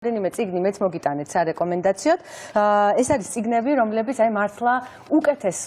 რენიმე წიგნი მეც მოგიტანეთ სარეკომენდაციოდ. ეს არის წიგნები, რომლებიც აი მართლა უკეთეს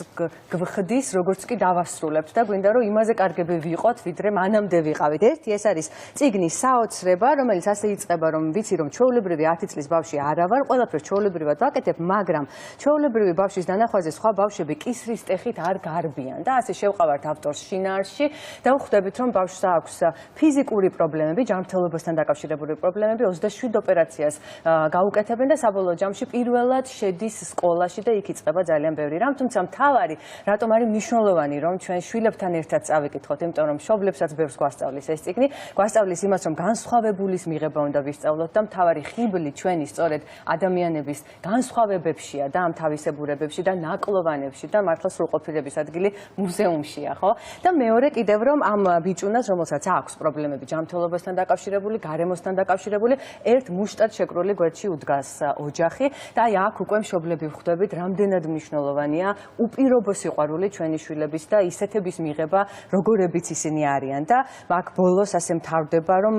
გვხდის, როგორც კი დავასრულებთ და გვინდა რომ იმაზე კარგები ვიყოთ, ვიდრე მანამდე ვიყავით. ერთი ეს არის წიგნი საოცრება, რომელიც ასე იწყება, რომ ვიცი რომ ჩვეულებრივი 10 წლის ბავშვი არა ვარ, ყველაფერს ჩვეულებრივად ვაკეთებ, მაგრამ ჩვეულებრივი ბავშვის დანახვაზე სხვა ბავშვები კისრის ტეხით არ გარბიან და ასე შევყავართ ავტორს შინაარსში და ვხვდებით რომ ბავშვს აქვს ფიზიკური პრობლემები, ჯანმრთელობასთან დაკავშირებული პრობლემები, 27 ოპერაცია გაუკეთებენ და საბოლოო ჯამში პირველად შედის სკოლაში და იქ იწყება ძალიან ბევრი რამ, თუმცა მთავარი რატომ არის მნიშვნელოვანი რომ ჩვენ შვილებთან ერთად წავიკითხოთ, იმიტომ რომ მშობლებსაც ბევრს გვასწავლის ეს წიგნი, გვასწავლის იმას რომ განსხვავებულის მიღება უნდა ვისწავლოთ და მთავარი ხიბლი ჩვენი სწორედ ადამიანების განსხვავებებშია და ამ თავისებურებებში და ნაკლოვანებში და მართლა სრულყოფილების ადგილი მუზეუმშია, ხო? და მეორე კიდევ რომ ამ ბიჭუნას, რომელსაც აქვს პრობლემები ჯანმრთელობასთან დაკავშირებული, გარემოსთან დაკავშირებული, ერთ მუშტად შეკრული გვერდში უდგას ოჯახი და აი აქ უკვე მშობლები ვხვდებით, რამდენად მნიშვნელოვანია უპირობო სიყვარული ჩვენი შვილების და ისეთების მიღება, როგორებიც ისინი არიან და აქ ბოლოს ასე მთავრდება, რომ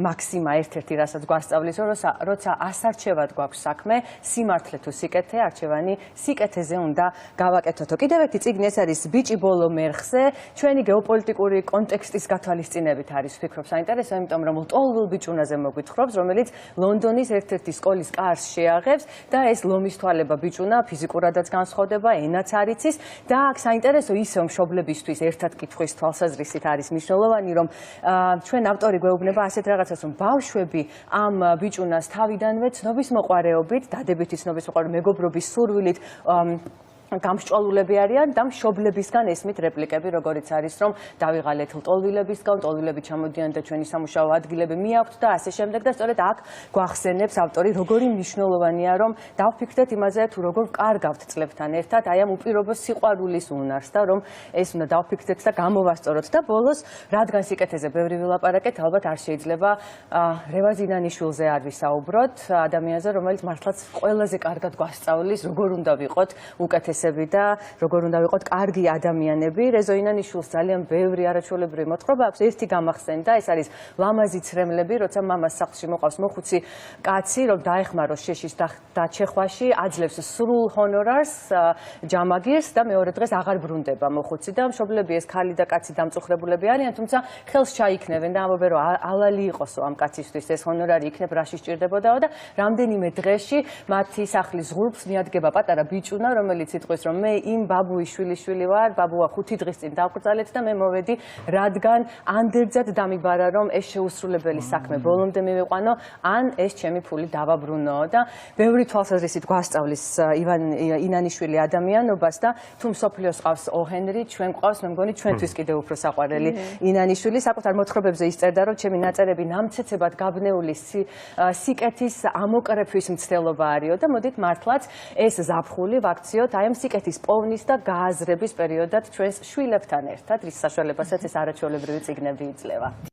მაქსიმა ერთ-ერთი რასაც გვასწავლის, როცა ასარჩევად გვაქვს საქმე, სიმართლე თუ სიკეთე, არჩევანი სიკეთეზე უნდა გავაკეთოთო. კიდევ ერთი წიგნი ეს არის ბიჭი ბოლო მერხზე, ჩვენი გეოპოლიტიკური კონტექსტის გათვალისწინებით არის ვფიქრობ საინტერესო, იმიტომ რომ ლტოლვილ ბიჭუნაზე მოგვითხრობს, რომელიც ლონდონის ერთ-ერთი სკოლის კარს შეაღებს და ეს ლომის თვალება ბიჭუნა ფიზიკურადაც განსხვავდება, ენაც არ იცის და აქ საინტერესო ისევ მშობლებისთვის ერთად კითხვის თვალსაზრისით არის მნიშვნელოვანი, რომ ჩვენ ავტორი გვეუბნება ასეთ რაღაცას, რომ ბავშვები ამ ბიჭუნას თავიდანვე ცნობისმოყვარეობით, დადებითი ცნობისმოყვარეობით, მეგობრობის სურვილით გამსჭვალულები არიან და მშობლებისგან ესმით რეპლიკები, როგორიც არის, რომ დავიღალეთ ლტოლვილებისგან, ლტოლვილები ჩამოდიან და ჩვენი სამუშაო ადგილები მიაქვთ და ასე შემდეგ და სწორედ აქ გვახსენებს ავტორი, როგორი მნიშვნელოვანია, რომ დავფიქრდეთ იმაზე, თუ როგორ ვკარგავთ წლებთან ერთად აი ამ უპირობო სიყვარულის უნარს და რომ ეს უნდა დავფიქრდეთ და გამოვასწოროთ და ბოლოს, რადგან სიკეთეზე ბევრი ვილაპარაკეთ, ალბათ არ შეიძლება რევაზ ინანიშვილზე არ ვისაუბროთ, ადამიანზე, რომელიც მართლაც ყველაზე კარგად გვასწავლის, როგორ უნდა ვიყოთ უკეთეს და როგორ უნდა ვიყოთ კარგი ადამიანები. რეზო ინანიშვილს ძალიან ბევრი არაჩვეულებრივი მოთხრობა აქვს. ერთი გამახსენდა, ეს არის ლამაზი ცრემლები, როცა მამას სახლში მოყავს მოხუცი კაცი, რომ დაეხმაროს შეშის დაჩეხვაში, აძლევს სრულ ჰონორარს, ჯამაგირს და მეორე დღეს აღარ ბრუნდება მოხუცი და მშობლები ეს ქალი და კაცი დამწუხრებულები არიან, თუმცა ხელს ჩაიქნევენ და ამბობენ, რომ ალალი იყოსო ამ კაცისთვის ეს ჰონორარი იქნებ რაში სჭირდებოდაო და რამდენიმე დღეში მათი სახლის ღურბს მიადგება პატარა ბიჭუნა, რომელიც რომ მე იმ ბაბუის შვილიშვილი ვარ, ბაბუა 5 დღის წინ დავკრძალეთ და მე მოვედი, რადგან ანდერძად დამიბარა, რომ ეს შეუსრულებელი საქმე ბოლომდე მივიყვანო, ან ეს ჩემი ფული დავაბრუნო და ბევრი თვალსაზრისით გვასწავლის ინანიშვილი ადამიანობას და თუ მსოფლიოს ყავს ოჰენრი, ჩვენ ყავს, მე მგონი ჩვენთვის კიდევ უფრო საყვარელი ინანიშვილი. საკუთარ მოთხრობებზე ისწერდა, რომ ჩემი ნაწერები ნამცეცებად გაბნეული სიკეთის ამოკრეფვის მცდელობა არისო და მოდით მართლაც ეს ზაფხული ვაქციოთ აი სიკეთის პოვნის და გააზრების პერიოდად ჩვენს შვილებთან ერთად, რის საშუალებასაც ეს არაჩვეულებრივი წიგნები იძლევა.